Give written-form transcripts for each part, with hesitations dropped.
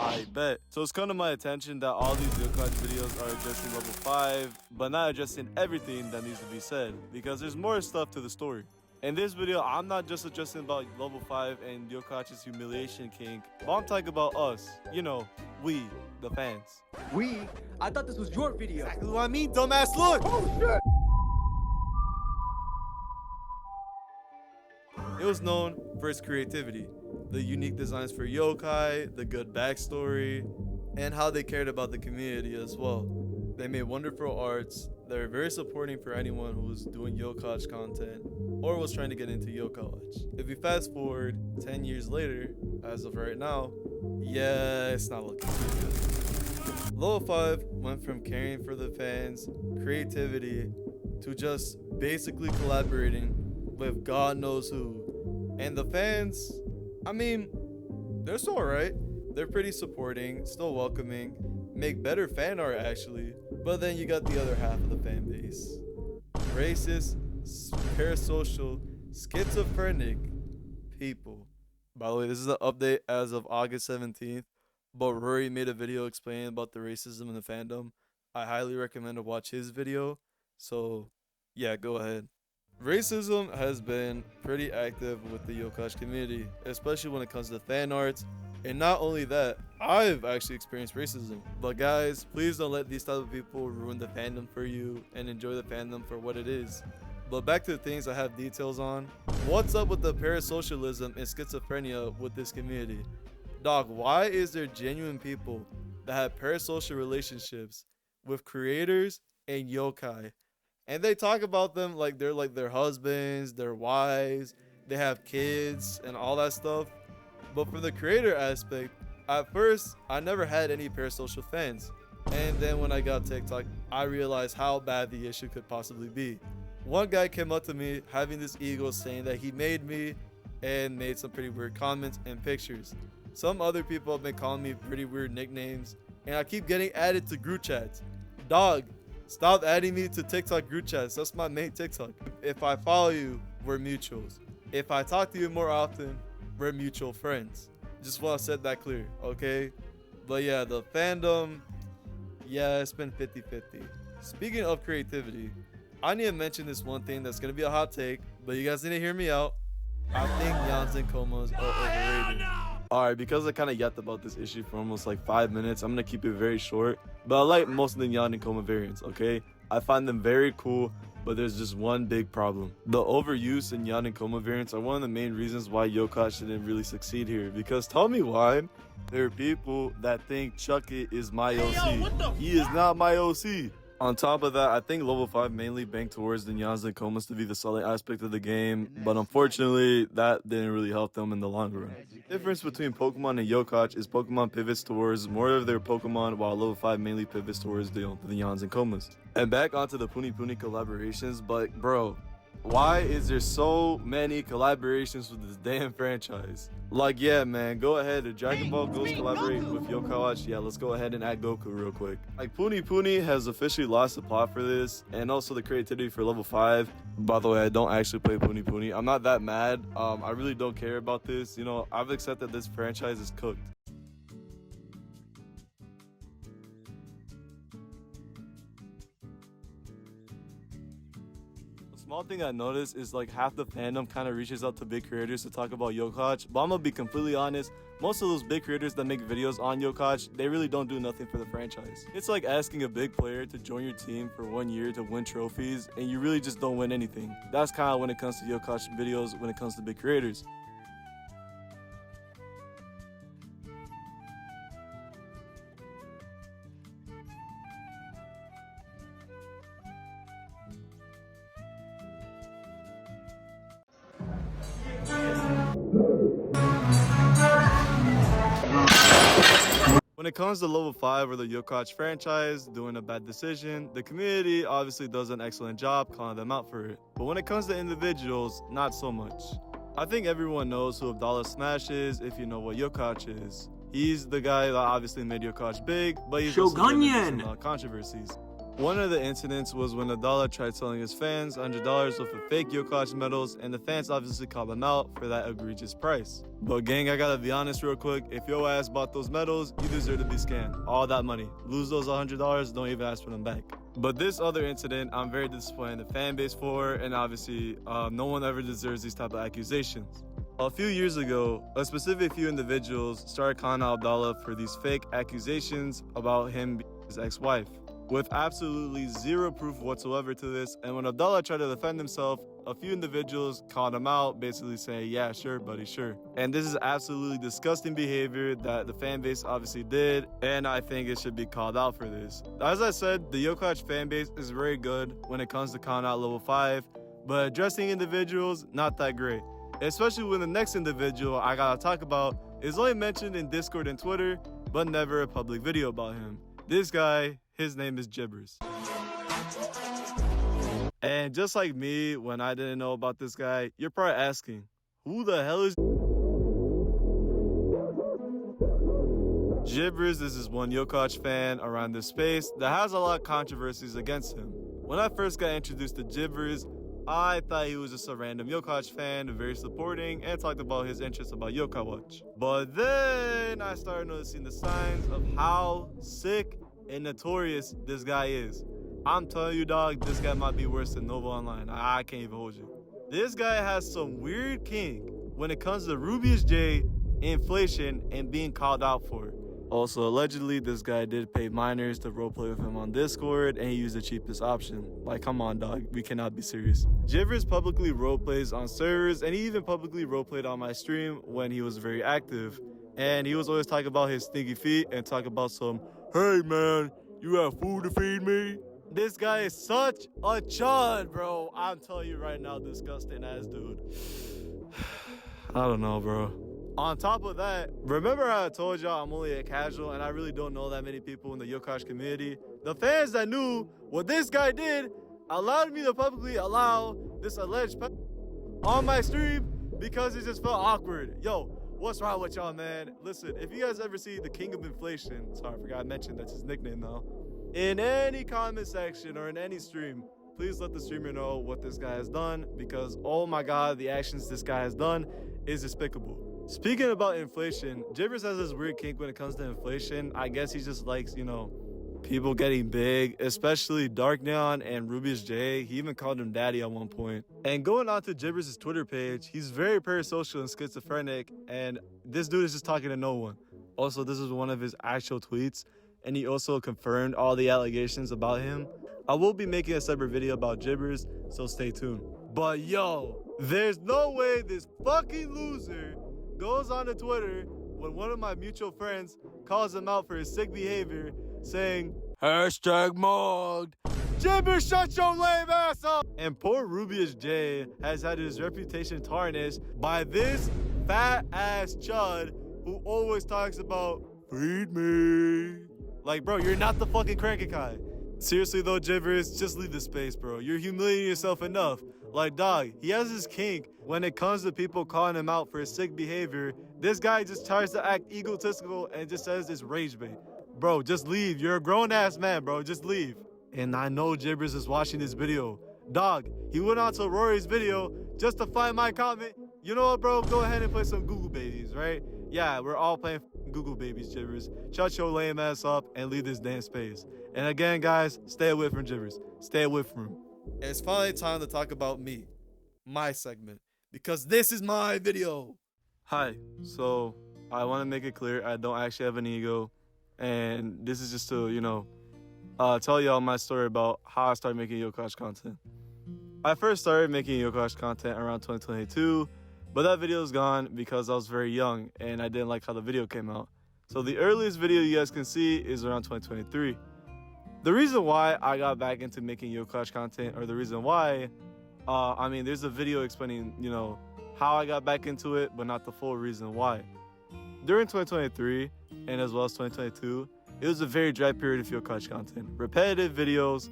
I bet. So it's come to my attention that all these Yokoch videos are addressing level 5, but not addressing everything that needs to be said, because there's more stuff to the story. In this video, I'm not just addressing about level 5 and Yokoch's humiliation kink, but I'm talking about us, you know, we, the fans. We? I thought this was your video. Exactly what I mean, dumbass, look! Oh shit! It was known for its creativity, the unique designs for yokai, the good backstory, and how they cared about the community as well. They made wonderful arts. They're very supporting for anyone who was doing Yokoch content or was trying to get into Yokoch. If you fast forward 10 years later, as of right now, yeah, it's not looking too good. Level 5 went from caring for the fans, creativity, to just basically collaborating with God knows who. And the fans, I mean, they're still alright. They're pretty supporting, still welcoming, make better fan art actually. But then you got the other half of the fan base. Racist, parasocial, schizophrenic people. By the way, this is an update as of August 17th. But Rory made a video explaining about the racism in the fandom. I highly recommend to watch his video. So yeah, go ahead. Racism has been pretty active with the Yokoch community, especially when it comes to fan arts. And not only that, I've actually experienced racism. But guys, please don't let these type of people ruin the fandom for you and enjoy the fandom for what it is. But back to the things I have details on. What's up with the parasocialism and schizophrenia with this community? Dog, why is there genuine people that have parasocial relationships with creators and yokai? And they talk about them like they're like their husbands, their wives, they have kids and all that stuff. But for the creator aspect, at first, I never had any parasocial fans. And then when I got TikTok, I realized how bad the issue could possibly be. One guy came up to me having this ego saying that he made me and made some pretty weird comments and pictures. Some other people have been calling me pretty weird nicknames, and I keep getting added to group chats. Dog, stop adding me to TikTok group chats. That's my main TikTok. If I follow you, we're mutuals. If I talk to you more often, we're mutual friends. Just want to set that clear, okay? But yeah, the fandom, yeah, it's been 50-50. Speaking of creativity, I need to mention this one thing that's going to be a hot take, but you guys need to hear me out. I think yawns and comas are overrated. Alright, because I kind of yapped about this issue for almost like 5 minutes, I'm going to keep it very short. But I like most of the yawn and coma variants, okay? I find them very cool, but there's just one big problem. The overuse in yawn and coma variants are one of the main reasons why Yokoch didn't really succeed here. Because tell me why. There are people that think Chucky is my OC. He is not my OC. On top of that, I think level 5 mainly banked towards the yawns and comas to be the solid aspect of the game, but unfortunately, that didn't really help them in the long run. The difference between Pokemon and Yokoch is Pokemon pivots towards more of their Pokemon, while level 5 mainly pivots towards the yawns and comas. And back onto the Puni collaborations, but bro, why is there so many collaborations with this damn franchise? Like, yeah, man, go ahead. If Dragon Ball Goes collaborate with Yokoch, yeah, let's go ahead and add Goku real quick. Like, Puni has officially lost the plot for this, and also the creativity for level 5. By the way, I don't actually play Puni. I'm not that mad. I really don't care about this. You know, I've accepted this franchise is cooked. Small thing I noticed is like half the fandom kind of reaches out to big creators to talk about Yokoch, but I'm gonna be completely honest, most of those big creators that make videos on Yokoch, they really don't do nothing for the franchise. It's like asking a big player to join your team for 1 year to win trophies, and you really just don't win anything. That's kind of when it comes to Yokoch videos when it comes to big creators. When it comes to level 5 or the Yokoch franchise doing a bad decision, the community obviously does an excellent job calling them out for it. But when it comes to individuals, not so much. I think everyone knows who Abdallah Smash is if you know what Yokoch is. He's the guy that obviously made Yokoch big, but he's also some controversies. One of the incidents was when Adala tried selling his fans $100 worth of fake Yokohama medals, and the fans obviously called him out for that egregious price. But gang, I gotta be honest real quick, if your ass bought those medals, you deserve to be scammed. All that money. Lose those $100, don't even ask for them back. But this other incident, I'm very disappointed in the fan base for, and obviously, no one ever deserves these type of accusations. A few years ago, a specific few individuals started calling out Abdallah for these fake accusations about him being his ex-wife, with absolutely zero proof whatsoever to this. And when Abdallah tried to defend himself, a few individuals called him out, basically saying, yeah, sure, buddy, sure. And this is absolutely disgusting behavior that the fan base obviously did, and I think it should be called out for this. As I said, the Yokohama fan base is very good when it comes to calling out level 5, but addressing individuals, not that great. Especially when the next individual I gotta talk about is only mentioned in Discord and Twitter, but never a public video about him. This guy, his name is Jibbers. And just like me, when I didn't know about this guy, you're probably asking, who the hell is Jibbers? This is one Yokohama fan around this space that has a lot of controversies against him. When I first got introduced to Jibbers, I thought he was just a random Yokohama fan, very supporting, and talked about his interests about Yokohama. But then I started noticing the signs of how sick and notorious this guy is. I'm telling you, dog, this guy might be worse than Nova Online. I can't even hold you. This guy has some weird kink when it comes to Rubius J, inflation, and being called out for it. Also, allegedly, this guy did pay minors to roleplay with him on Discord, and he used the cheapest option. Like, come on, dog. We cannot be serious. Jibbers publicly roleplays on servers, and he even publicly roleplayed on my stream when he was very active. And he was always talking about his stinky feet and talk about some, hey, man, you have food to feed me? This guy is such a chud, bro. I'm telling you right now, disgusting ass dude. I don't know, bro. On top of that, remember how I told y'all I'm only a casual and I really don't know that many people in the Yokohama community? The fans that knew what this guy did allowed me to publicly allow this alleged on my stream because it just felt awkward. Yo, what's wrong with y'all, man? Listen, if you guys ever see the King of Inflation, sorry, I forgot I mentioned that's his nickname now, in any comment section or in any stream, please let the streamer know what this guy has done because, oh my God, the actions this guy has done is despicable. Speaking about inflation, Jibbers has this weird kink when it comes to inflation. I guess he just likes, people getting big, especially Dark Neon and Rubius J. He even called him daddy at one point. And going on to Jibbers' Twitter page, he's very parasocial and schizophrenic, and this dude is just talking to no one. Also, this is one of his actual tweets, and he also confirmed all the allegations about him. I will be making a separate video about Jibbers, so stay tuned. But yo, there's no way this fucking loser goes on to Twitter when one of my mutual friends calls him out for his sick behavior, saying, #mugged. Jibbers, shut your lame ass up! And poor Rubius J has had his reputation tarnished by this fat ass chud who always talks about, feed me. Like, bro, you're not the fucking cranky guy. Seriously though, Jibbers, just leave the space, bro. You're humiliating yourself enough. Like, dog, he has his kink when it comes to people calling him out for his sick behavior. This guy just tries to act egotistical and just says it's rage bait. Bro, just leave. You're a grown-ass man, bro. Just leave. And I know Jibbers is watching this video. Dog, he went on to Rory's video just to find my comment. You know what, bro? Go ahead and play some Google babies, right? Yeah, we're all playing Google babies, Jibbers. Shut your lame ass up and leave this damn space. And again, guys, stay away from Jibbers. Stay away from him. It's finally time to talk about me, my segment, because this is my video. Hi, so I want to make it clear I don't actually have an ego, and this is just to, tell y'all my story about how I started making Yokohama content. I first started making Yokohama content around 2022, but that video is gone because I was very young and I didn't like how the video came out. So the earliest video you guys can see is around 2023. The reason why I got back into making Yokohama content, or the reason why, there's a video explaining, how I got back into it, but not the full reason why. During 2023, and as well as 2022, it was a very dry period of Yokohama content. Repetitive videos,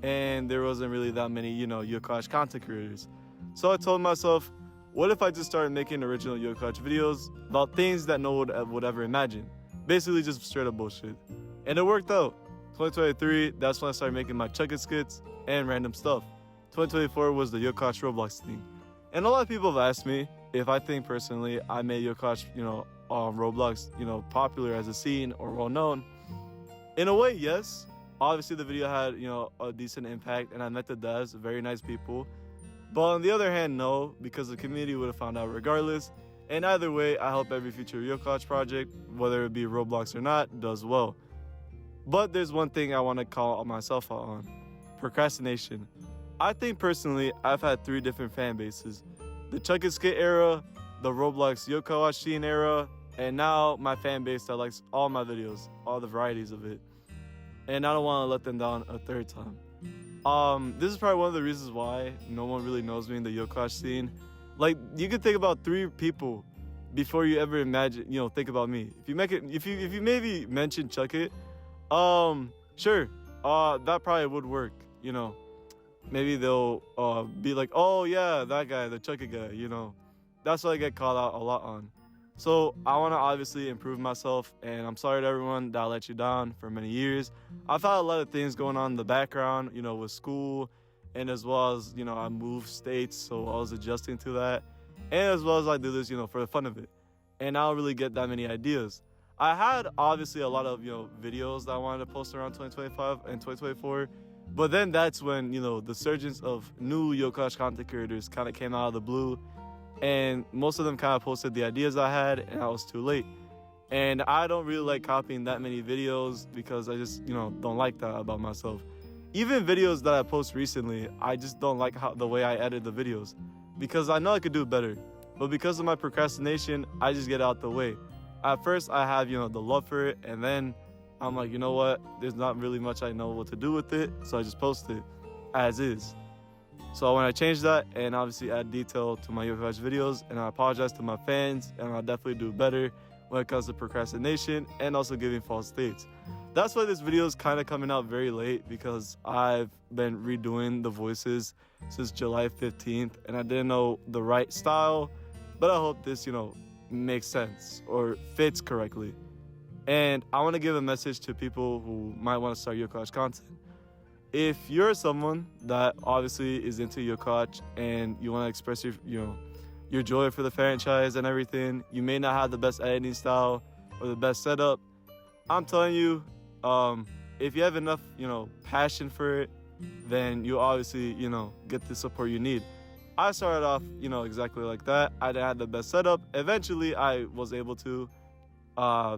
and there wasn't really that many, Yokohama content creators. So I told myself, what if I just started making original Yokohama videos about things that no one would ever imagine? Basically just straight up bullshit. And it worked out. 2023, that's when I started making my Chuck It skits and random stuff. 2024 was the Yokosh Roblox thing. And a lot of people have asked me if I think personally I made Yokosh, Roblox, popular as a scene or well known. In a way, yes. Obviously, the video had, a decent impact, and I met the devs, very nice people. But on the other hand, no, because the community would have found out regardless. And either way, I hope every future Yokosh project, whether it be Roblox or not, does well. But there's one thing I want to call myself out on: procrastination. I think personally, I've had 3 different fan bases: the Chuck It skit era, the Roblox Yokosh scene era, and now my fan base that likes all my videos, all the varieties of it. And I don't want to let them down a 3rd time. This is probably one of the reasons why no one really knows me in the Yokosh scene. Like, you could think about 3 people before you ever think about me. If you maybe mention Chuck It, sure, that probably would work, Maybe they'll be like, oh yeah, that guy, the Chuck It guy, That's what I get called out a lot on. So I want to obviously improve myself, and I'm sorry to everyone that I let you down for many years. I've had a lot of things going on in the background, with school, and as well as, I moved states, so I was adjusting to that. And as well as I do this, for the fun of it. And I don't really get that many ideas. I had obviously a lot of, videos that I wanted to post around 2025 and 2024. But then that's when, the surgence of new Yokosh content creators kind of came out of the blue. And most of them kind of posted the ideas I had, and I was too late. And I don't really like copying that many videos because I just, don't like that about myself. Even videos that I post recently, I just don't like the way I edit the videos because I know I could do better. But because of my procrastination, I just get out the way. At first, I have, the love for it, and then I'm like, you know what? There's not really much I know what to do with it, so I just post it as is. So when I change that and obviously add detail to my Yokosh videos, and I apologize to my fans, and I'll definitely do better when it comes to procrastination and also giving false states. That's why this video is kind of coming out very late, because I've been redoing the voices since July 15th, and I didn't know the right style, but I hope this, makes sense or fits correctly. And I want to give a message to people who might want to start Yokosh content. If you're someone that obviously is into Yokosh and you want to express your joy for the franchise and everything, you may not have the best editing style or the best setup. I'm telling you, if you have enough, passion for it, then you obviously, get the support you need. I started off, exactly like that. I didn't have the best setup. Eventually, I was able to,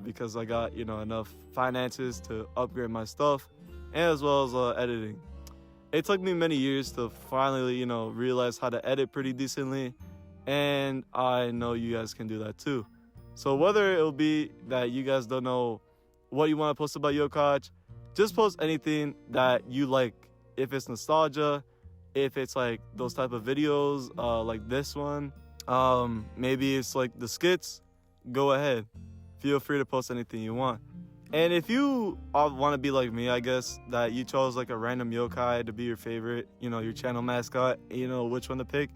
because I got, enough finances to upgrade my stuff, and as well as editing. It took me many years to finally, realize how to edit pretty decently, and I know you guys can do that too. So whether it'll be that you guys don't know what you want to post about Yokosh, just post anything that you like. If it's nostalgia, if it's like those type of videos, like this one, maybe it's like the skits, go ahead. Feel free to post anything you want. And if you want to be like me, I guess, that you chose like a random yokai to be your favorite, your channel mascot, which one to pick.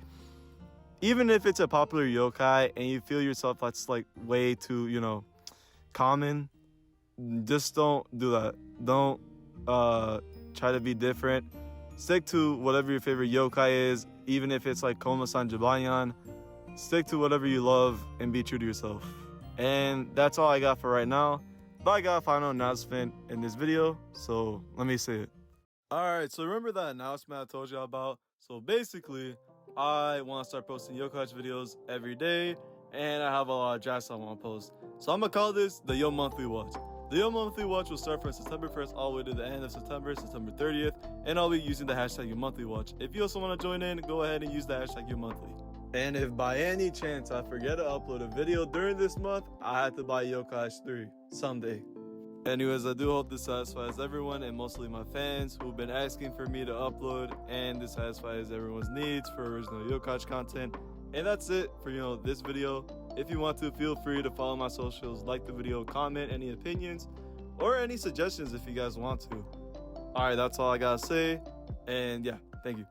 Even if it's a popular yokai and you feel yourself that's like way too, common, just don't do that. Don't try to be different. Stick to whatever your favorite yokai is, even if it's like Koma-san Jibanyan. Stick to whatever you love and be true to yourself. And that's all I got for right now. But I got a final announcement in this video, so let me say it. Alright, so remember that announcement I told you about? So basically, I want to start posting Yokosh videos every day, and I have a lot of drafts I want to post. So I'm going to call this the Yo Monthly Watch. The Yo Monthly Watch will start from September 1st all the way to the end of September 30th, and I'll be using the hashtag Yo Monthly Watch. If you also want to join in, go ahead and use the hashtag Yo Monthly. And if by any chance I forget to upload a video during this month, I have to buy Yokosh 3 someday. Anyways, I do hope this satisfies everyone, and mostly my fans who've been asking for me to upload, and this satisfies everyone's needs for original Yokosh content. And that's it for this video. If you want to, feel free to follow my socials, like the video, comment any opinions or any suggestions if you guys want to. Alright, that's all I gotta say, and yeah, thank you.